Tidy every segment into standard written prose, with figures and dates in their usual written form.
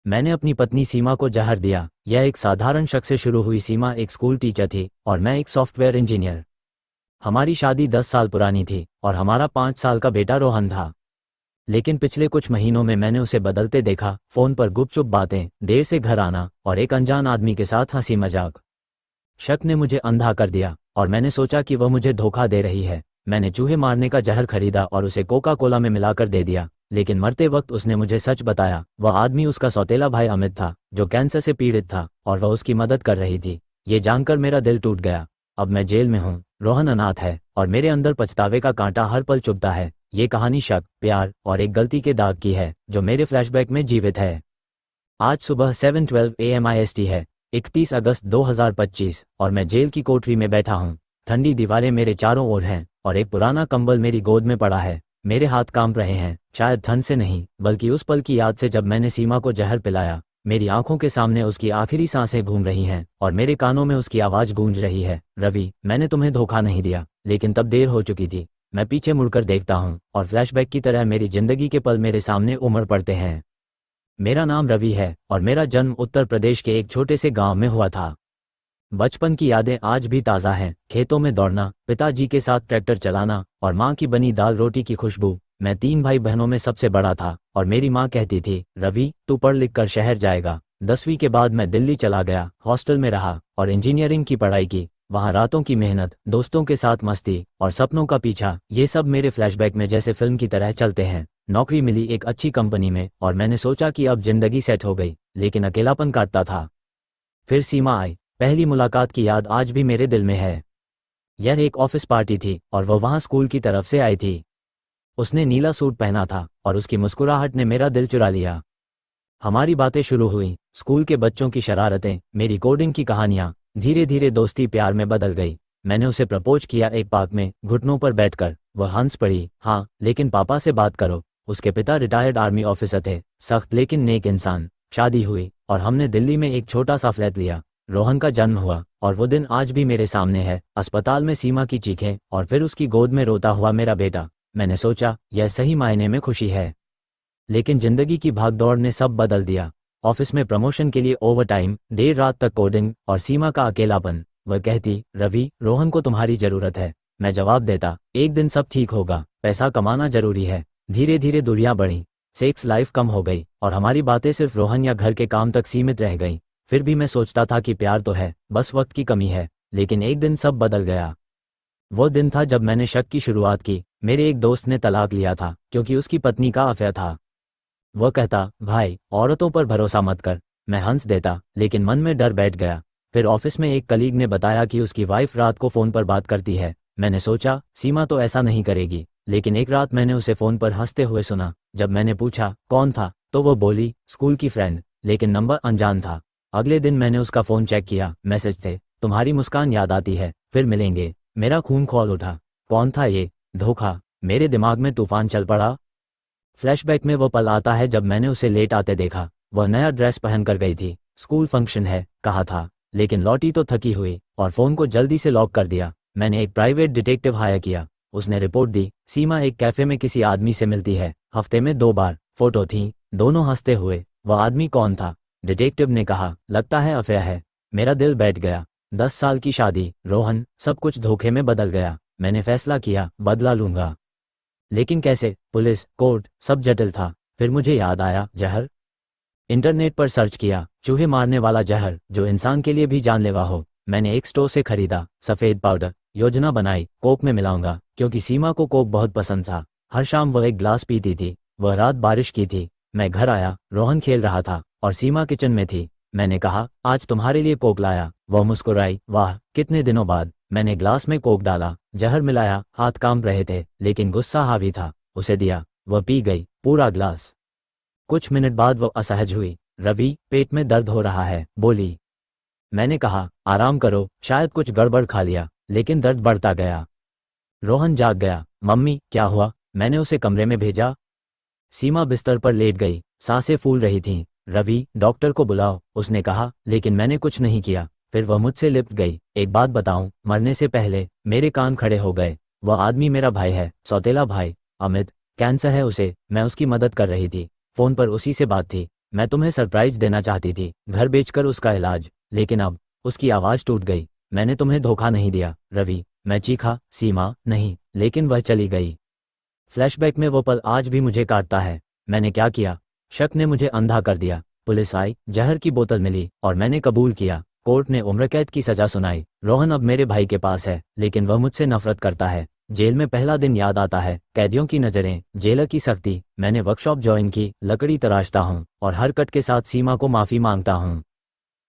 मैंने अपनी पत्नी सीमा को जहर दिया। यह एक साधारण शख्स से शुरू हुई। सीमा एक स्कूल टीचर थी और मैं एक सॉफ्टवेयर इंजीनियर। हमारी शादी 10 साल पुरानी थी और हमारा 5 साल का बेटा रोहन था। लेकिन पिछले कुछ महीनों में मैंने उसे बदलते देखा। फोन पर गुपचुप बातें, देर से घर आना और एक अनजान आदमी के साथ हंसी मजाक। शक ने मुझे अंधा कर दिया और मैंने सोचा कि वह मुझे धोखा दे रही है। मैंने चूहे मारने का जहर खरीदा और उसे कोका कोला में मिलाकर दे दिया। लेकिन मरते वक्त उसने मुझे सच बताया। वह आदमी उसका सौतेला भाई अमित था, जो कैंसर से पीड़ित था और वह उसकी मदद कर रही थी। ये जानकर मेरा दिल टूट गया। अब मैं जेल में हूँ, रोहन अनाथ है और मेरे अंदर पछतावे का कांटा हर पल चुभता है। ये कहानी शक, प्यार और एक गलती के दाग की है जो मेरे फ्लैशबैक में जीवित है। आज सुबह 7:12 AM IST है, 31 अगस्त 2025 और मैं जेल की कोठरी में बैठा हूँ। ठंडी दीवारें मेरे चारों ओर हैं और एक पुराना कंबल मेरी गोद में पड़ा है। मेरे हाथ कांप रहे हैं, शायद ठंड से नहीं बल्कि उस पल की याद से जब मैंने सीमा को जहर पिलाया। मेरी आंखों के सामने उसकी आखिरी सांसें घूम रही हैं और मेरे कानों में उसकी आवाज़ गूंज रही है, रवि, मैंने तुम्हें धोखा नहीं दिया। लेकिन तब देर हो चुकी थी। मैं पीछे मुड़कर देखता हूँ और फ्लैशबैक की तरह मेरी जिंदगी के पल मेरे सामने उमड़ पड़ते हैं। मेरा नाम रवि है और मेरा जन्म उत्तर प्रदेश के एक छोटे से गांव में हुआ था। बचपन की यादें आज भी ताज़ा हैं। खेतों में दौड़ना, पिताजी के साथ ट्रैक्टर चलाना और माँ की बनी दाल रोटी की खुशबू। मैं 3 भाई बहनों में सबसे बड़ा था और मेरी माँ कहती थी, रवि, तू पढ़ लिख कर शहर जाएगा। 10वीं के बाद मैं दिल्ली चला गया, हॉस्टल में रहा और इंजीनियरिंग की पढ़ाई की। वहाँ रातों की मेहनत, दोस्तों के साथ मस्ती और सपनों का पीछा, ये सब मेरे फ्लैशबैक में जैसे फिल्म की तरह चलते हैं। नौकरी मिली एक अच्छी कंपनी में और मैंने सोचा कि अब जिंदगी सेट हो गई, लेकिन अकेलापन काटता था। फिर सीमा आई। पहली मुलाकात की याद आज भी मेरे दिल में है। यह एक ऑफिस पार्टी थी और वह वहाँ स्कूल की तरफ से आई थी। उसने नीला सूट पहना था और उसकी मुस्कुराहट ने मेरा दिल चुरा लिया। हमारी बातें शुरू हुई, स्कूल के बच्चों की शरारतें, मेरी कोडिंग की कहानियाँ। धीरे धीरे दोस्ती प्यार में बदल गई। मैंने उसे प्रपोज किया एक पार्क में, घुटनों पर बैठकर। वह हंस पड़ी, हाँ लेकिन पापा से बात करो। उसके पिता रिटायर्ड आर्मी ऑफिसर थे, सख्त लेकिन नेक इंसान। शादी हुई और हमने दिल्ली में एक छोटा सा फ्लैट लिया। रोहन का जन्म हुआ और वो दिन आज भी मेरे सामने है। अस्पताल में सीमा की चीखें और फिर उसकी गोद में रोता हुआ मेरा बेटा। मैंने सोचा यह सही मायने में खुशी है। लेकिन जिंदगी की भागदौड़ ने सब बदल दिया। ऑफिस में प्रमोशन के लिए ओवरटाइम, देर रात तक कोडिंग और सीमा का अकेलापन। वह कहती, रवि, रोहन को तुम्हारी जरूरत है। मैं जवाब देता, एक दिन सब ठीक होगा, पैसा कमाना जरूरी है। धीरे धीरे दूरियां बढ़ी, सेक्स लाइफ कम हो गई और हमारी बातें सिर्फ रोहन या घर के काम तक सीमित रह गई। फिर भी मैं सोचता था कि प्यार तो है, बस वक्त की कमी है। लेकिन एक दिन सब बदल गया। वो दिन था जब मैंने शक की शुरुआत की। मेरे एक दोस्त ने तलाक लिया था क्योंकि उसकी पत्नी का अफेयर था। वह कहता, भाई, औरतों पर भरोसा मत कर। मैं हंस देता, लेकिन मन में डर बैठ गया। फिर ऑफिस में एक कलीग ने बताया कि उसकी वाइफ रात को फ़ोन पर बात करती है। मैंने सोचा सीमा तो ऐसा नहीं करेगी। लेकिन एक रात मैंने उसे फ़ोन पर हंसते हुए सुना। जब मैंने पूछा कौन था तो वो बोली, स्कूल की फ्रेंड, लेकिन नंबर अनजान था। अगले दिन मैंने उसका फ़ोन चेक किया, मैसेज थे, तुम्हारी मुस्कान याद आती है, फिर मिलेंगे। मेरा खून खौल उठा। कौन था ये? धोखा। मेरे दिमाग में तूफान चल पड़ा। फ्लैशबैक में वो पल आता है जब मैंने उसे लेट आते देखा। वह नया ड्रेस पहन कर गई थी। स्कूल फंक्शन है कहा था, लेकिन लौटी तो थकी हुई और फ़ोन को जल्दी से लॉक कर दिया। मैंने एक प्राइवेट डिटेक्टिव हायर किया। उसने रिपोर्ट दी, सीमा एक कैफ़े में किसी आदमी से मिलती है, हफ्ते में 2 बार। फोटो थी, दोनों हंसते हुए। वह आदमी कौन था? डिटेक्टिव ने कहा, लगता है अफेयर है। मेरा दिल बैठ गया। 10 साल की शादी, रोहन, सब कुछ धोखे में बदल गया। मैंने फैसला किया, बदला लूंगा। लेकिन कैसे? पुलिस, कोर्ट, सब जटिल था। फिर मुझे याद आया, जहर। इंटरनेट पर सर्च किया, चूहे मारने वाला जहर जो इंसान के लिए भी जानलेवा हो। मैंने एक स्टोर से खरीदा, सफ़ेद पाउडर। योजना बनाई, कोक में मिलाऊंगा, क्योंकि सीमा को कोक बहुत पसंद था। हर शाम वह एक ग्लास पीती थी। वह रात बारिश की थी। मैं घर आया, रोहन खेल रहा था और सीमा किचन में थी। मैंने कहा, आज तुम्हारे लिए कोक लाया। वह मुस्कुराई, वाह, कितने दिनों बाद। मैंने ग्लास में कोक डाला, जहर मिलाया, हाथ कांप रहे थे, लेकिन गुस्सा हावी था। उसे दिया, वह पी गई, पूरा ग्लास। कुछ मिनट बाद वह असहज हुई। रवि, पेट में दर्द हो रहा है, बोली। मैंने कहा, आराम करो, शायद कुछ गड़बड़ खा लिया, लेकिन दर्द बढ़ता गया। रोहन जाग गया। मम्मी, क्या हुआ? मैंने उसे कमरे में भेजा। सीमा बिस्तर पर लेट गई, सांसें फूल रही थीं। रवि, डॉक्टर को बुलाओ, उसने कहा, लेकिन मैंने कुछ नहीं किया। फिर वह मुझसे लिपट गई। एक बात बताऊं, मरने से पहले मेरे कान खड़े हो गए। वह आदमी मेरा भाई है, सौतेला भाई, अमित। कैंसर है उसे, मैं उसकी मदद कर रही थी। फ़ोन पर उसी से बात थी। मैं तुम्हें सरप्राइज देना चाहती थी, घर बेचकर उसका इलाज, लेकिन अब। उसकी आवाज़ टूट गई। मैंने तुम्हें धोखा नहीं दिया रवि, मैं चीखा। सीमा, नहीं। लेकिन वह चली गई। फ्लैशबैक में वो पल आज भी मुझे काटता है। मैंने क्या किया? शक ने मुझे अंधा कर दिया। पुलिस आई, जहर की बोतल मिली और मैंने कबूल किया। कोर्ट ने उम्र कैद की सजा सुनाई। रोहन अब मेरे भाई के पास है, लेकिन वह मुझसे नफरत करता है। जेल में पहला दिन याद आता है, कैदियों की नज़रें, जेलर की सख्ती। मैंने वर्कशॉप ज्वाइन की, लकड़ी तराशता हूँ और हर कट के साथ सीमा को माफ़ी मांगता हूँ।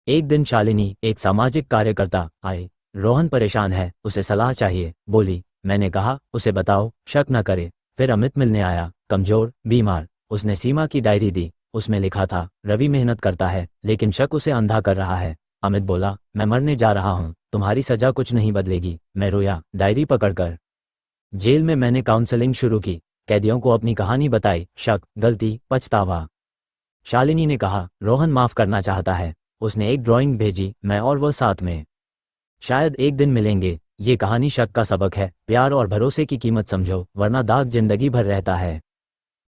एक दिन शालिनी, एक सामाजिक कार्यकर्ता, आई। रोहन परेशान है, उसे सलाह चाहिए, बोली। मैंने कहा, उसे बताओ, शक न करे। फिर अमित मिलने आया, कमजोर, बीमार। उसने सीमा की डायरी दी। उसमें लिखा था, रवि मेहनत करता है, लेकिन शक उसे अंधा कर रहा है। अमित बोला, मैं मरने जा रहा हूँ, तुम्हारी सजा कुछ नहीं बदलेगी। मैं रोया, डायरी पकड़कर। जेल में मैंने काउंसलिंग शुरू की, कैदियों को अपनी कहानी बताई, शक, गलती, पछतावा। शालिनी ने कहा, रोहन माफ करना चाहता है। उसने एक ड्राइंग भेजी, मैं और वह साथ में। शायद एक दिन मिलेंगे। ये कहानी शक का सबक है, प्यार और भरोसे की कीमत समझो, वरना दाग जिंदगी भर रहता है।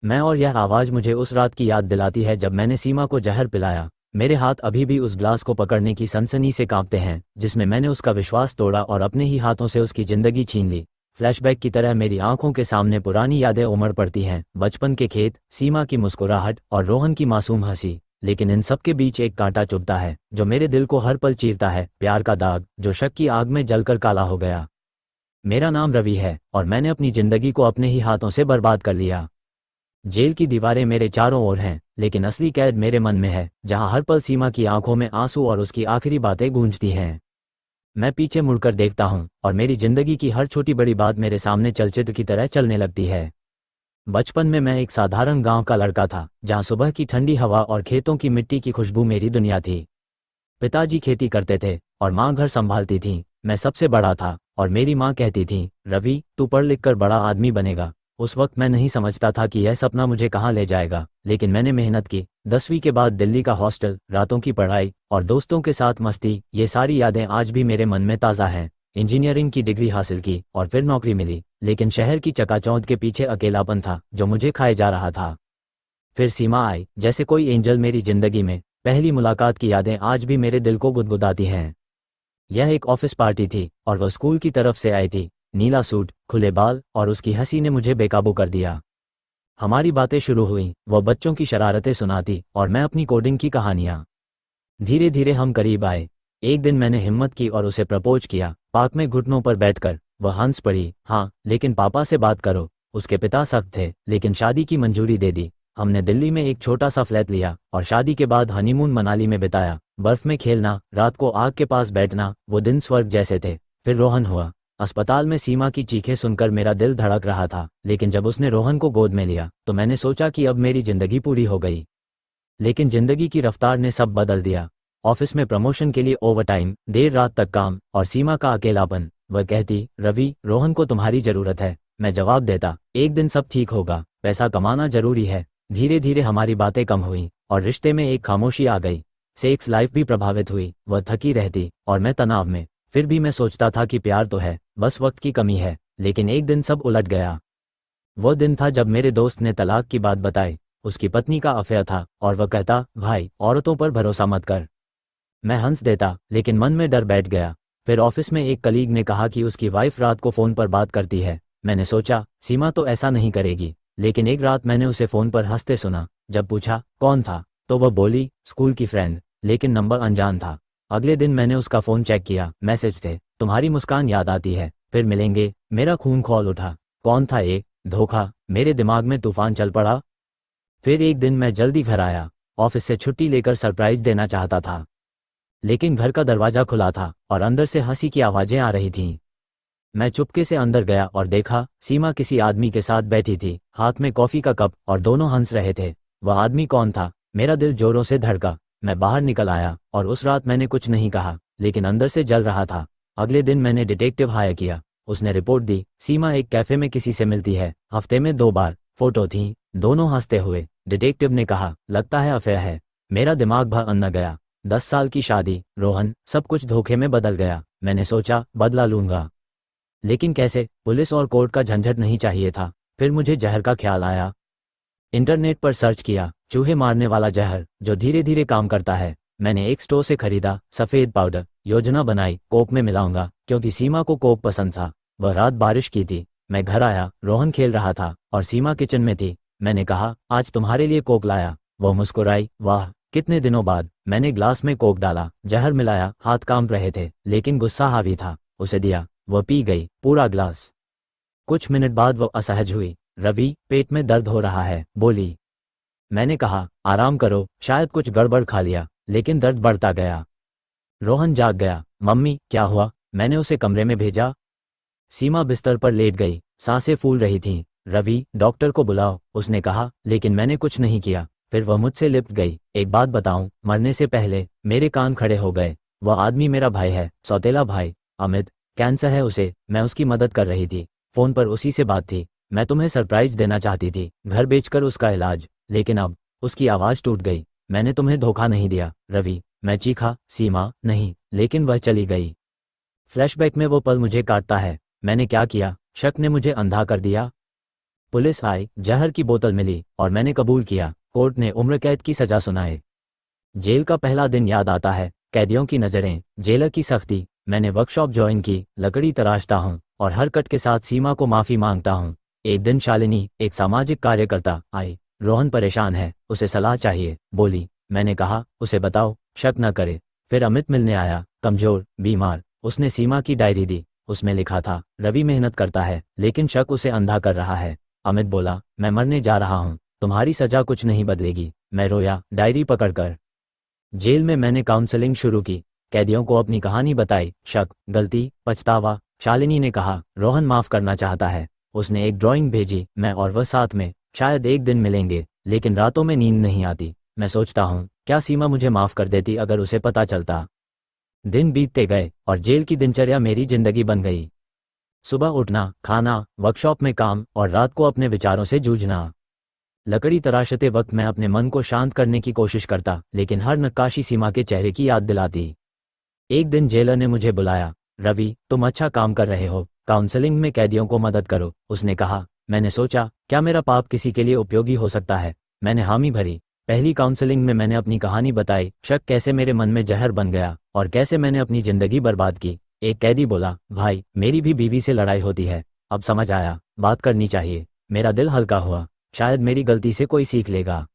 मैं और यह आवाज़ मुझे उस रात की याद दिलाती है जब मैंने सीमा को जहर पिलाया। मेरे हाथ अभी भी उस ग्लास को पकड़ने की सनसनी से कांपते हैं, जिसमें मैंने उसका विश्वास तोड़ा और अपने ही हाथों से उसकी जिंदगी छीन ली। फ्लैशबैक की तरह मेरी आंखों के सामने पुरानी यादें उमड़ पड़ती हैं, बचपन के खेत, सीमा की मुस्कुराहट और रोहन की मासूम हंसी। लेकिन इन सब के बीच एक कांटा चुभता है, जो मेरे दिल को हर पल चीरता है, प्यार का दाग, जो शक की आग में जलकर काला हो गया। मेरा नाम रवि है और मैंने अपनी जिंदगी को अपने ही हाथों से बर्बाद कर लिया। जेल की दीवारें मेरे चारों ओर हैं, लेकिन असली कैद मेरे मन में है, जहां हर पल सीमा की आंखों में आंसू और उसकी आखिरी बातें गूंजती हैं। मैं पीछे मुड़कर देखता हूं और मेरी जिंदगी की हर छोटी बड़ी बात मेरे सामने चलचित्र की तरह चलने लगती है। बचपन में मैं एक साधारण गांव का लड़का था, जहां सुबह की ठंडी हवा और खेतों की मिट्टी की खुशबू मेरी दुनिया थी। पिताजी खेती करते थे और माँ घर संभालती थी। मैं सबसे बड़ा था और मेरी माँ कहती थी, रवि, तू पढ़ लिख कर बड़ा आदमी बनेगा। उस वक्त मैं नहीं समझता था कि यह सपना मुझे कहाँ ले जाएगा, लेकिन मैंने मेहनत की। 10वीं के बाद दिल्ली का हॉस्टल, रातों की पढ़ाई और दोस्तों के साथ मस्ती, ये सारी यादें आज भी मेरे मन में ताज़ा हैं। इंजीनियरिंग की डिग्री हासिल की और फिर नौकरी मिली, लेकिन शहर की चकाचौंध के पीछे अकेलापन था जो मुझे खाए जा रहा था। फिर सीमा आई, जैसे कोई एंजल मेरी जिंदगी में। पहली मुलाकात की यादें आज भी मेरे दिल को गुदगुदाती हैं। यह एक ऑफिस पार्टी थी और वह स्कूल की तरफ से आई थी। नीला सूट, खुले बाल और उसकी हंसी ने मुझे बेकाबू कर दिया। हमारी बातें शुरू हुई, वह बच्चों की शरारतें सुनाती और मैं अपनी कोडिंग की कहानियाँ। धीरे धीरे हम करीब आए। एक दिन मैंने हिम्मत की और उसे प्रपोज किया, पार्क में घुटनों पर बैठकर। वह हंस पड़ी, हाँ, लेकिन पापा से बात करो। उसके पिता सख्त थे, लेकिन शादी की मंजूरी दे दी। हमने दिल्ली में एक छोटा सा फ्लैट लिया और शादी के बाद हनीमून मनाली में बिताया। बर्फ में खेलना, रात को आग के पास बैठना, वो दिन स्वर्ग जैसे थे। फिर रोहन हुआ। अस्पताल में सीमा की चीखें सुनकर मेरा दिल धड़क रहा था, लेकिन जब उसने रोहन को गोद में लिया तो मैंने सोचा कि अब मेरी जिंदगी पूरी हो गई। लेकिन जिंदगी की रफ्तार ने सब बदल दिया। ऑफिस में प्रमोशन के लिए ओवरटाइम, देर रात तक काम और सीमा का अकेलापन। वह कहती, रवि, रोहन को तुम्हारी जरूरत है। मैं जवाब देता, एक दिन सब ठीक होगा, पैसा कमाना जरूरी है। धीरे धीरे हमारी बातें कम हुई और रिश्ते में एक खामोशी आ गई। सेक्स लाइफ भी प्रभावित हुई। वह थकी रहती और मैं तनाव में। फिर भी मैं सोचता था कि प्यार तो है, बस वक्त की कमी है। लेकिन एक दिन सब उलट गया। वो दिन था जब मेरे दोस्त ने तलाक की बात बताई। उसकी पत्नी का अफेयर था और वह कहता, भाई, औरतों पर भरोसा मत कर। मैं हंस देता, लेकिन मन में डर बैठ गया। फिर ऑफिस में एक कलीग ने कहा कि उसकी वाइफ रात को फ़ोन पर बात करती है। मैंने सोचा, सीमा तो ऐसा नहीं करेगी। लेकिन एक रात मैंने उसे फ़ोन पर हंसते सुना। जब पूछा कौन था, तो वह बोली, स्कूल की फ्रेंड, लेकिन नंबर अनजान था। अगले दिन मैंने उसका फ़ोन चेक किया, मैसेज थे, तुम्हारी मुस्कान याद आती है, फिर मिलेंगे। मेरा खून खौल उठा। कौन था ये? धोखा। मेरे दिमाग में तूफान चल पड़ा। फिर एक दिन मैं जल्दी घर आया। ऑफिस से छुट्टी लेकर सरप्राइज देना चाहता था, लेकिन घर का दरवाजा खुला था और अंदर से हंसी की आवाज़ें आ रही थीं। मैं चुपके से अंदर गया और देखा, सीमा किसी आदमी के साथ बैठी थी, हाथ में कॉफ़ी का कप और दोनों हंस रहे थे। वह आदमी कौन था? मेरा दिल जोरों से धड़का। मैं बाहर निकल आया और उस रात मैंने कुछ नहीं कहा, लेकिन अंदर से जल रहा था। अगले दिन मैंने डिटेक्टिव हायर किया। उसने रिपोर्ट दी, सीमा एक कैफ़े में किसी से मिलती है, हफ्ते में 2 बार। फोटो थी, दोनों हंसते हुए। डिटेक्टिव ने कहा, लगता है अफेयर है। मेरा दिमाग भर न गया। 10 साल की शादी, रोहन, सब कुछ धोखे में बदल गया। मैंने सोचा, बदला लूंगा, लेकिन कैसे? पुलिस और कोर्ट का झंझट नहीं चाहिए था। फिर मुझे जहर का ख्याल आया। इंटरनेट पर सर्च किया, चूहे मारने वाला जहर जो धीरे धीरे काम करता है। मैंने एक स्टोर से खरीदा सफ़ेद पाउडर। योजना बनाई, कोक में मिलाऊंगा, क्योंकि सीमा को कोक पसंद था। वह रात बारिश की थी। मैं घर आया, रोहन खेल रहा था और सीमा किचन में थी। मैंने कहा, आज तुम्हारे लिए कोक लाया। वह मुस्कुराई, वाह, कितने दिनों बाद। मैंने ग्लास में कोक डाला, जहर मिलाया, हाथ कांप रहे थे, लेकिन गुस्सा हावी था। उसे दिया, वह पी गई पूरा ग्लास। कुछ मिनट बाद वह असहज हुई। रवि, पेट में दर्द हो रहा है, बोली। मैंने कहा, आराम करो, शायद कुछ गड़बड़ खा लिया, लेकिन दर्द बढ़ता गया। रोहन जाग गया। मम्मी, क्या हुआ? मैंने उसे कमरे में भेजा। सीमा बिस्तर पर लेट गई, सांसें फूल रही थीं। रवि, डॉक्टर को बुलाओ, उसने कहा, लेकिन मैंने कुछ नहीं किया। फिर वह मुझसे लिपट गई। एक बात बताऊं, मरने से पहले मेरे कान खड़े हो गए। वह आदमी मेरा भाई है, सौतेला भाई, अमित। कैंसर है उसे, मैं उसकी मदद कर रही थी। फोन पर उसी से बात थी। मैं तुम्हें सरप्राइज देना चाहती थी, घर बेचकर उसका इलाज। लेकिन अब उसकी आवाज़ टूट गई। मैंने तुम्हें धोखा नहीं दिया, रवि। मैं चीखा। सीमा, नहीं, लेकिन वह चली गई। फ्लैशबैक में वो पल मुझे काटता है। मैंने क्या किया? शक ने मुझे अंधा कर दिया। पुलिस आई, जहर की बोतल मिली और मैंने कबूल किया। कोर्ट ने उम्र कैद की सजा सुनाई। जेल का पहला दिन याद आता है। कैदियों की नज़रें, जेलर की सख्ती। मैंने वर्कशॉप ज्वाइन की, लकड़ी तराशता हूँ और हर कट के साथ सीमा को माफ़ी मांगता हूँ। एक दिन शालिनी, एक सामाजिक कार्यकर्ता, आई। रोहन परेशान है, उसे सलाह चाहिए, बोली। मैंने कहा, उसे बताओ, शक न करे। फिर अमित मिलने आया, कमज़ोर, बीमार। उसने सीमा की डायरी दी। उसमें लिखा था, रवि मेहनत करता है, लेकिन शक उसे अंधा कर रहा है। अमित बोला, मैं मरने जा रहा हूँ, तुम्हारी सजा कुछ नहीं बदलेगी। मैं रोया, डायरी पकड़कर। जेल में मैंने काउंसलिंग शुरू की। कैदियों को अपनी कहानी बताई, शक, गलती, पछतावा। शालिनी ने कहा, रोहन माफ़ करना चाहता है। उसने एक ड्राइंग भेजी, मैं और वह साथ में। शायद एक दिन मिलेंगे, लेकिन रातों में नींद नहीं आती। मैं सोचता हूँ, क्या सीमा मुझे माफ़ कर देती अगर उसे पता चलता। दिन बीतते गए और जेल की दिनचर्या मेरी जिंदगी बन गई। सुबह उठना, खाना, वर्कशॉप में काम और रात को अपने विचारों से जूझना। लकड़ी तराशते वक्त मैं अपने मन को शांत करने की कोशिश करता, लेकिन हर नक्काशी सीमा के चेहरे की याद दिलाती। एक दिन जेलर ने मुझे बुलाया। रवि, तुम अच्छा काम कर रहे हो, काउंसलिंग में कैदियों को मदद करो, उसने कहा। मैंने सोचा, क्या मेरा पाप किसी के लिए उपयोगी हो सकता है? मैंने हामी भरी। पहली काउंसलिंग में मैंने अपनी कहानी बताई, शक कैसे मेरे मन में जहर बन गया और कैसे मैंने अपनी जिंदगी बर्बाद की। एक कैदी बोला, भाई, मेरी भी बीवी से लड़ाई होती है। अब समझ आया, बात करनी चाहिए। मेरा दिल हल्का हुआ, शायद मेरी गलती से कोई सीख लेगा।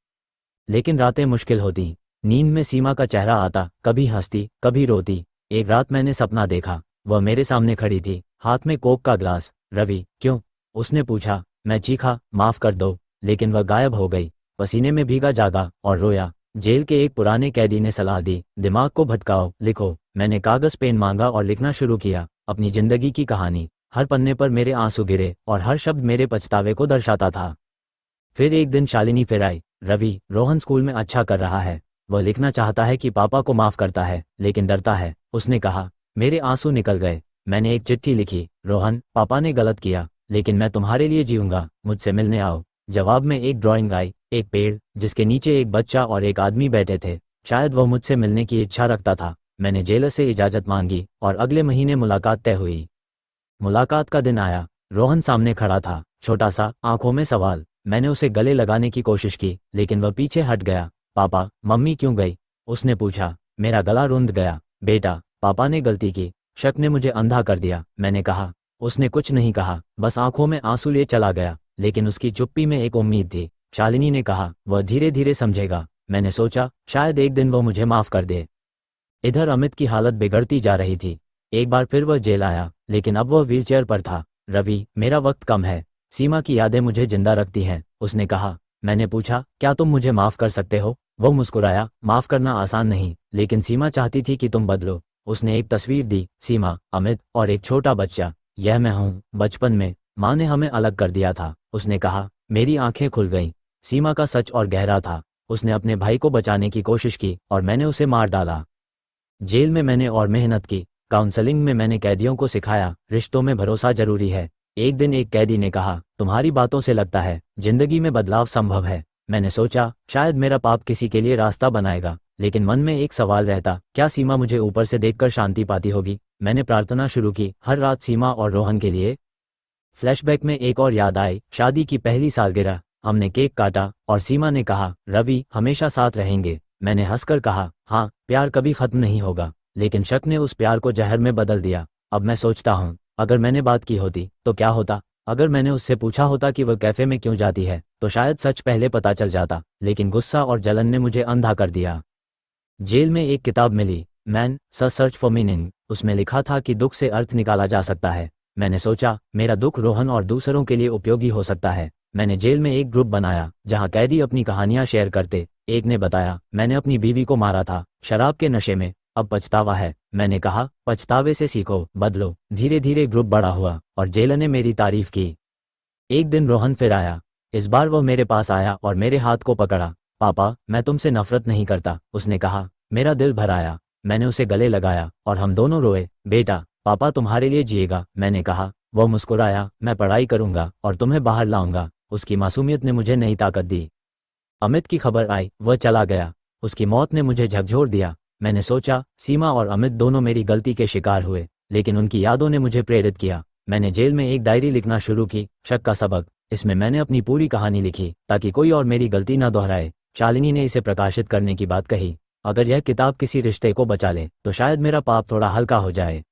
लेकिन रातें मुश्किल होती। नींद में सीमा का चेहरा आता, कभी हंसती, कभी रोती। एक रात मैंने सपना देखा, वह मेरे सामने खड़ी थी, हाथ में कोक का ग्लास। रवि, क्यों? उसने पूछा। मैं चीखा, माफ़ कर दो, लेकिन वह गायब हो गई। पसीने में भीगा जागा और रोया। जेल के एक पुराने कैदी ने सलाह दी, दिमाग को भटकाओ, लिखो। मैंने कागज़ पेन मांगा और लिखना शुरू किया, अपनी जिंदगी की कहानी। हर पन्ने पर मेरे आंसू गिरे और हर शब्द मेरे पछतावे को दर्शाता था। फिर एक दिन शालिनी फिर आई। रवि, रोहन स्कूल में अच्छा कर रहा है। वह लिखना चाहता है कि पापा को माफ़ करता है, लेकिन डरता है, उसने कहा। मेरे आंसू निकल गए। मैंने एक चिट्ठी लिखी, रोहन, पापा ने गलत किया, लेकिन मैं तुम्हारे लिए जीऊंगा, मुझसे मिलने आओ। जवाब में एक ड्राइंग आई, एक पेड़ जिसके नीचे एक बच्चा और एक आदमी बैठे थे। शायद वह मुझसे मिलने की इच्छा रखता था। मैंने जेलर से इजाज़त मांगी और अगले महीने मुलाकात तय हुई। मुलाकात का दिन आया। रोहन सामने खड़ा था, छोटा सा, आंखों में सवाल। मैंने उसे गले लगाने की कोशिश की, लेकिन वह पीछे हट गया। पापा, मम्मी क्यों गई? उसने पूछा। मेरा गला रुंध गया। बेटा, पापा ने गलती की, शक ने मुझे अंधा कर दिया, मैंने कहा। उसने कुछ नहीं कहा, बस आंखों में आंसू लिए चला गया, लेकिन उसकी चुप्पी में एक उम्मीद थी। शालिनी ने कहा, वह धीरे धीरे समझेगा। मैंने सोचा, शायद एक दिन वह मुझे माफ़ कर दे। इधर अमित की हालत बिगड़ती जा रही थी। एक बार फिर वह जेल आया, लेकिन अब वह व्हीलचेयर पर था। रवि, मेरा वक्त कम है, सीमा की यादें मुझे जिंदा रखती हैं, उसने कहा। मैंने पूछा, क्या तुम मुझे माफ़ कर सकते हो? वो मुस्कुराया, माफ़ करना आसान नहीं, लेकिन सीमा चाहती थी कि तुम बदलो। उसने एक तस्वीर दी, सीमा, अमित और एक छोटा बच्चा। यह मैं हूँ, बचपन में माँ ने हमें अलग कर दिया था, उसने कहा। मेरी आंखें खुल गईं। सीमा का सच और गहरा था। उसने अपने भाई को बचाने की कोशिश की और मैंने उसे मार डाला। जेल में मैंने और मेहनत की। काउंसलिंग में मैंने कैदियों को सिखाया, रिश्तों में भरोसा जरूरी है। एक दिन एक कैदी ने कहा, तुम्हारी बातों से लगता है जिंदगी में बदलाव संभव है। मैंने सोचा, शायद मेरा पाप किसी के लिए रास्ता बनाएगा, लेकिन मन में एक सवाल रहता, क्या सीमा मुझे ऊपर से देखकर शांति पाती होगी? मैंने प्रार्थना शुरू की, हर रात सीमा और रोहन के लिए। फ्लैशबैक में एक और याद आई, शादी की पहली सालगिरह। हमने केक काटा और सीमा ने कहा, रवि हमेशा साथ रहेंगे। मैंने हंसकर कहा, हाँ, प्यार कभी खत्म नहीं होगा। लेकिन शक ने उस प्यार को जहर में बदल दिया। अब मैं सोचता हूँ, अगर मैंने बात की होती तो क्या होता। अगर मैंने उससे पूछा होता कि वह कैफे में क्यों जाती है, तो शायद सच पहले पता चल जाता। लेकिन गुस्सा और जलन ने मुझे अंधा कर दिया। जेल में एक किताब मिली, मैन सर्च फॉर मीनिंग। उसमें लिखा था कि दुख से अर्थ निकाला जा सकता है। मैंने सोचा, मेरा दुख रोहन और दूसरों के लिए उपयोगी हो सकता है। मैंने जेल में एक ग्रुप बनाया जहां कैदी अपनी कहानियां शेयर करते। एक ने बताया, मैंने अपनी बीवी को मारा था शराब के नशे में, अब पछतावा है। मैंने कहा, पछतावे से सीखो, बदलो। धीरे धीरे ग्रुप बड़ा हुआ और जेलर ने मेरी तारीफ की। एक दिन रोहन फिर आया। इस बार वह मेरे पास आया और मेरे हाथ को पकड़ा। पापा, मैं तुमसे नफरत नहीं करता, उसने कहा। मेरा दिल भर आया। मैंने उसे गले लगाया और हम दोनों रोए। बेटा, पापा तुम्हारे लिए जिएगा, मैंने कहा। वह मुस्कुराया, मैं पढ़ाई करूंगा और तुम्हें बाहर लाऊंगा। उसकी मासूमियत ने मुझे नई ताकत दी। अमित की खबर आई, वह चला गया। उसकी मौत ने मुझे झकझोर दिया। मैंने सोचा, सीमा और अमित दोनों मेरी गलती के शिकार हुए, लेकिन उनकी यादों ने मुझे प्रेरित किया। मैंने जेल में एक डायरी लिखना शुरू की, शक का सबक। इसमें मैंने अपनी पूरी कहानी लिखी ताकि कोई और मेरी गलती न दोहराए। शालिनी ने इसे प्रकाशित करने की बात कही। अगर यह किताब किसी रिश्ते को बचा ले तो शायद मेरा पाप थोड़ा हल्का हो जाए।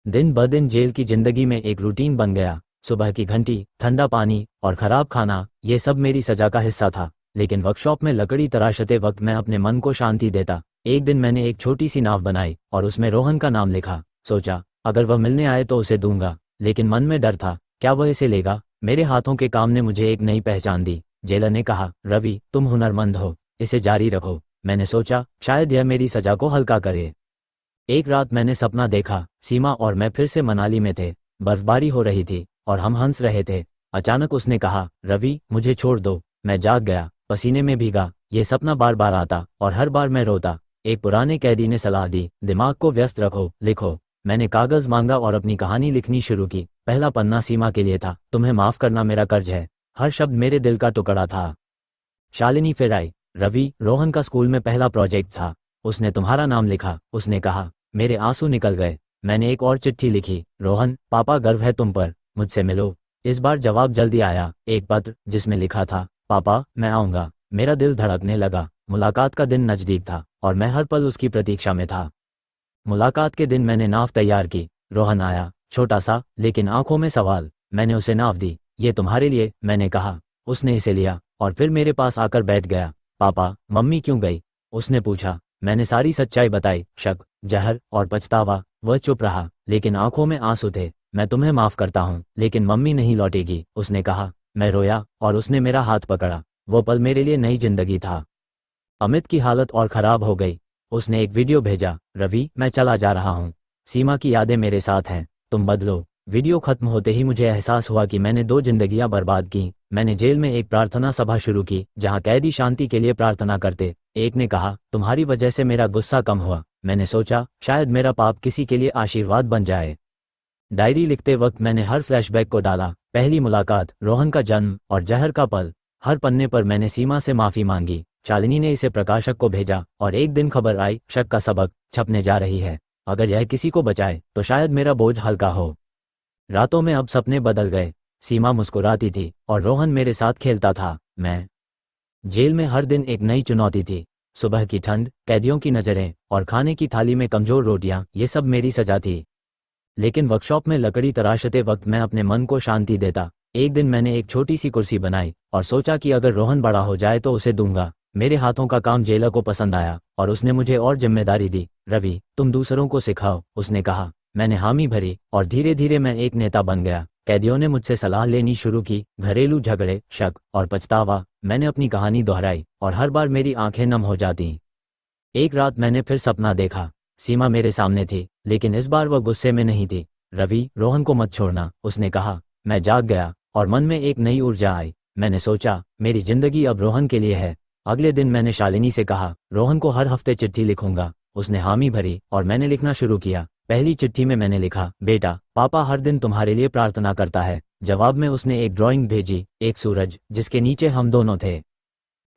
दिन ब दिन जेल की जिंदगी में एक रूटीन बन गया। सुबह की घंटी, ठंडा पानी और खराब खाना, ये सब मेरी सजा का हिस्सा था। लेकिन वर्कशॉप में लकड़ी तराशते वक्त मैं अपने मन को शांति देता। एक दिन मैंने एक छोटी सी नाव बनाई और उसमें रोहन का नाम लिखा। सोचा, अगर वह मिलने आए तो उसे दूंगा, लेकिन मन में डर था, क्या वह इसे लेगा। मेरे हाथों के काम ने मुझे एक नई पहचान दी। जेलर ने कहा, रवि तुम हुनरमंद हो, इसे जारी रखो। मैंने सोचा, शायद यह मेरी सजा को हल्का करे। एक रात मैंने सपना देखा, सीमा और मैं फिर से मनाली में थे। बर्फबारी हो रही थी और हम हंस रहे थे। अचानक उसने कहा, रवि मुझे छोड़ दो। मैं जाग गया, पसीने में भीगा। ये सपना बार बार आता और हर बार मैं रोता। एक पुराने कैदी ने सलाह दी, दिमाग को व्यस्त रखो, लिखो। मैंने कागज मांगा और अपनी कहानी लिखनी शुरू की। पहला पन्ना सीमा के लिए था, तुम्हें माफ करना मेरा कर्ज है। हर शब्द मेरे दिल का टुकड़ा था। शालिनी फिर आई, रवि रोहन का स्कूल में पहला प्रोजेक्ट था, उसने तुम्हारा नाम लिखा, उसने कहा। मेरे आंसू निकल गए। मैंने एक और चिट्ठी लिखी, रोहन पापा गर्व है तुम पर, मुझसे मिलो। इस बार जवाब जल्दी आया, एक पत्र जिसमें लिखा था, पापा मैं आऊंगा। मेरा दिल धड़कने लगा। मुलाकात का दिन नजदीक था और मैं हर पल उसकी प्रतीक्षा में था। मुलाकात के दिन मैंने नाव तैयार की। रोहन आया, छोटा सा लेकिन आंखों में सवाल। मैंने उसे नाव दी। ये तुम्हारे लिए, मैंने कहा। उसने इसे लिया और फिर मेरे पास आकर बैठ गया। पापा मम्मी क्यों गई, उसने पूछा। मैंने सारी सच्चाई बताई, शक, जहर और पछतावा। वह चुप रहा, लेकिन आंखों में आंसू थे। मैं तुम्हें माफ करता हूँ, लेकिन मम्मी नहीं लौटेगी, उसने कहा। मैं रोया और उसने मेरा हाथ पकड़ा। वो पल मेरे लिए नई जिंदगी था। अमित की हालत और खराब हो गई। उसने एक वीडियो भेजा, रवि मैं चला जा रहा हूँ, सीमा की यादें मेरे साथ हैं, तुम बदलो। वीडियो खत्म होते ही मुझे एहसास हुआ कि मैंने 2 जिंदगियां बर्बाद की। मैंने जेल में एक प्रार्थना सभा शुरू की जहां कैदी शांति के लिए प्रार्थना करते। एक ने कहा, तुम्हारी वजह से मेरा गुस्सा कम हुआ। मैंने सोचा, शायद मेरा पाप किसी के लिए आशीर्वाद बन जाए। डायरी लिखते वक्त मैंने हर फ्लैशबैक को डाला, पहली मुलाकात, रोहन का जन्म और जहर का पल। हर पन्ने पर मैंने सीमा से माफी मांगी। शालिनी ने इसे प्रकाशक को भेजा और एक दिन खबर आई, शक का सबक छपने जा रही है। अगर यह किसी को बचाए तो शायद मेरा बोझ हल्का हो। रातों में अब सपने बदल गए। सीमा मुस्कुराती थी और रोहन मेरे साथ खेलता था। मैं जेल में हर दिन एक नई चुनौती थी। सुबह की ठंड, कैदियों की नजरें और खाने की थाली में कमजोर रोटियां, ये सब मेरी सजा थी। लेकिन वर्कशॉप में लकड़ी तराशते वक्त मैं अपने मन को शांति देता। एक दिन मैंने एक छोटी सी कुर्सी बनाई और सोचा कि अगर रोहन बड़ा हो जाए तो उसे दूंगा। मेरे हाथों का काम जेलर को पसंद आया और उसने मुझे और जिम्मेदारी दी। रवि तुम दूसरों को सिखाओ, उसने कहा। मैंने हामी भरी और धीरे धीरे मैं एक नेता बन गया। कैदियों ने मुझसे सलाह लेनी शुरू की, घरेलू झगड़े, शक और पछतावा। मैंने अपनी कहानी दोहराई और हर बार मेरी आंखें नम हो जाती। एक रात मैंने फिर सपना देखा। सीमा मेरे सामने थी, लेकिन इस बार वह गुस्से में नहीं थी। रवि रोहन को मत छोड़ना, उसने कहा। मैं जाग गया और मन में एक नई ऊर्जा आई। मैंने सोचा, मेरी जिंदगी अब रोहन के लिए है। अगले दिन मैंने शालिनी से कहा, रोहन को हर हफ्ते चिट्ठी लिखूंगा। उसने हामी भरी और मैंने लिखना शुरू किया। पहली चिट्ठी में मैंने लिखा, बेटा पापा हर दिन तुम्हारे लिए प्रार्थना करता है। जवाब में उसने एक ड्राइंग भेजी, एक सूरज जिसके नीचे हम दोनों थे।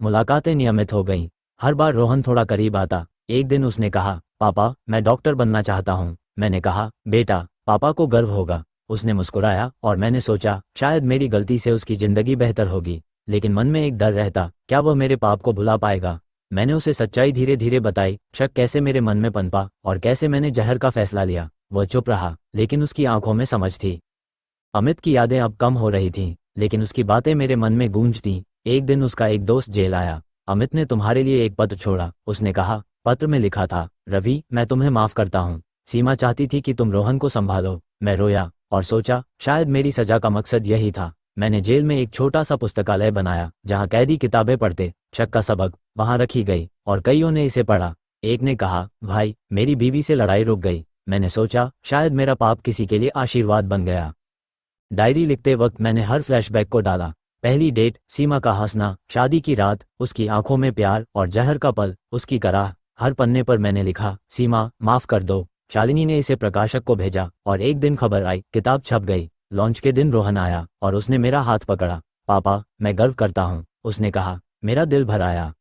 मुलाकातें नियमित हो गईं। हर बार रोहन थोड़ा करीब आता। एक दिन उसने कहा, पापा मैं डॉक्टर बनना चाहता हूँ। मैंने कहा, बेटा पापा को गर्व होगा। उसने मुस्कुराया और मैंने सोचा, शायद मेरी गलती से उसकी जिंदगी बेहतर होगी। लेकिन मन में एक डर रहता, क्या वह मेरे पाप को भुला पाएगा। मैंने उसे सच्चाई धीरे धीरे बताई, शक कैसे मेरे मन में पनपा और कैसे मैंने जहर का फैसला लिया। वह चुप रहा, लेकिन उसकी आंखों में समझ थी। अमित की यादें अब कम हो रही थीं, लेकिन उसकी बातें मेरे मन में गूंजतीं। एक दिन उसका एक दोस्त जेल आया। अमित ने तुम्हारे लिए एक पत्र छोड़ा, उसने कहा। पत्र में लिखा था, रवि मैं तुम्हें माफ करता हूँ। सीमा चाहती थी कि तुम रोहन को संभालो। मैं रोया और सोचा शायद मेरी सजा का मकसद यही था। मैंने जेल में एक छोटा सा पुस्तकालय बनाया जहाँ कैदी किताबें पढ़ते। शक का सबक वहाँ रखी गई और कईयों ने इसे पढ़ा। एक ने कहा, भाई मेरी बीवी से लड़ाई रुक गई। मैंने सोचा शायद मेरा पाप किसी के लिए आशीर्वाद बन गया। डायरी लिखते वक्त मैंने हर फ्लैशबैक को डाला। पहली डेट, सीमा का हंसना, शादी की रात, उसकी आंखों में प्यार और जहर का पल, उसकी कराह। हर पन्ने पर मैंने लिखा, सीमा माफ कर दो। शालिनी ने इसे प्रकाशक को भेजा और एक दिन खबर आई, किताब छप गई। लॉन्च के दिन रोहन आया और उसने मेरा हाथ पकड़ा। पापा मैं गर्व करता हूँ, उसने कहा। मेरा दिल भर आया।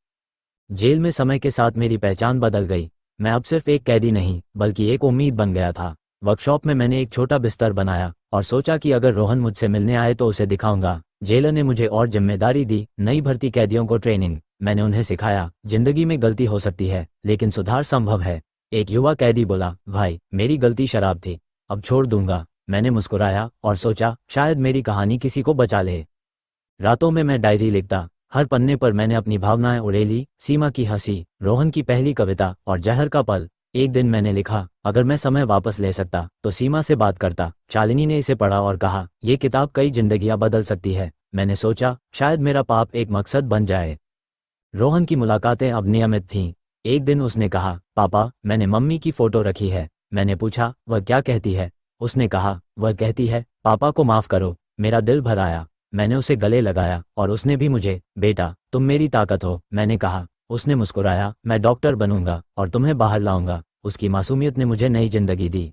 जेल में समय के साथ मेरी पहचान बदल गई। मैं अब सिर्फ एक कैदी नहीं बल्कि एक उम्मीद बन गया था। वर्कशॉप में मैंने एक छोटा बिस्तर बनाया और सोचा कि अगर रोहन मुझसे मिलने आए तो उसे दिखाऊंगा। जेलर ने मुझे और जिम्मेदारी दी, नई भर्ती कैदियों को ट्रेनिंग। मैंने उन्हें सिखाया, जिंदगी में गलती हो सकती है लेकिन सुधार संभव है। एक युवा कैदी बोला, भाई मेरी गलती शराब थी, अब छोड़ दूंगा। मैंने मुस्कुराया और सोचा शायद मेरी कहानी किसी को बचा ले। रातों में मैं डायरी लिखता। हर पन्ने पर मैंने अपनी भावनाएं उड़ेली, सीमा की हंसी, रोहन की पहली कविता और जहर का पल। एक दिन मैंने लिखा, अगर मैं समय वापस ले सकता तो सीमा से बात करता। शालिनी ने इसे पढ़ा और कहा, ये किताब कई जिंदगियां बदल सकती है। मैंने सोचा शायद मेरा पाप एक मकसद बन जाए। रोहन की मुलाकातें अब नियमित थीं। एक दिन उसने कहा, पापा मैंने मम्मी की फोटो रखी है। मैंने पूछा, वह क्या कहती है? उसने कहा, वह कहती है पापा को माफ करो। मेरा दिल भर आया। मैंने उसे गले लगाया और उसने भी मुझे। बेटा तुम मेरी ताकत हो, मैंने कहा। उसने मुस्कुराया, मैं डॉक्टर बनूंगा और तुम्हें बाहर लाऊंगा। उसकी मासूमियत ने मुझे नई जिंदगी दी।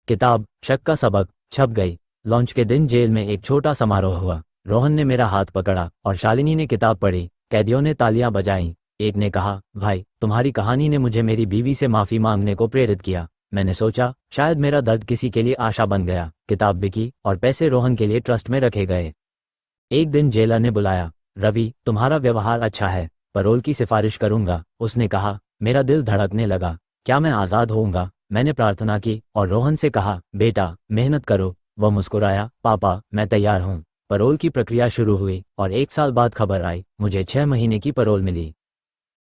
किताब शक का सबक छप गई। लॉन्च के दिन जेल में एक छोटा समारोह हुआ। रोहन ने मेरा हाथ पकड़ा और शालिनी ने किताब पढ़ी। कैदियों ने तालियां बजाईं। एक ने कहा, भाई तुम्हारी कहानी ने मुझे मेरी बीवी से माफी मांगने को प्रेरित किया। मैंने सोचा शायद मेरा दर्द किसी के लिए आशा बन गया। किताब बिकी और पैसे रोहन के लिए ट्रस्ट में रखे गए। एक दिन जेलर ने बुलाया, रवि तुम्हारा व्यवहार अच्छा है, पैरोल की सिफारिश करूंगा। उसने कहा। मेरा दिल धड़कने लगा। क्या मैं आज़ाद होऊंगा? मैंने प्रार्थना की और रोहन से कहा, बेटा मेहनत करो। वह मुस्कुराया, पापा मैं तैयार हूँ। पैरोल की प्रक्रिया शुरू हुई और 1 साल बाद खबर आई, मुझे 6 महीने की पैरोल मिली।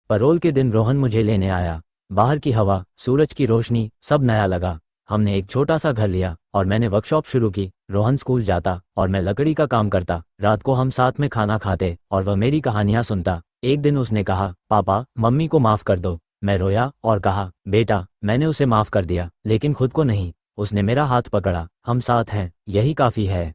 पैरोल के दिन रोहन मुझे लेने आया। बाहर की हवा, सूरज की रोशनी, सब नया लगा। हमने एक छोटा सा घर लिया और मैंने वर्कशॉप शुरू की। रोहन स्कूल जाता और मैं लकड़ी का काम करता। रात को हम साथ में खाना खाते और वह मेरी कहानियां सुनता। एक दिन उसने कहा, पापा मम्मी को माफ कर दो। मैं रोया और कहा, बेटा मैंने उसे माफ कर दिया लेकिन खुद को नहीं। उसने मेरा हाथ पकड़ा, हम साथ हैं, यही काफी है।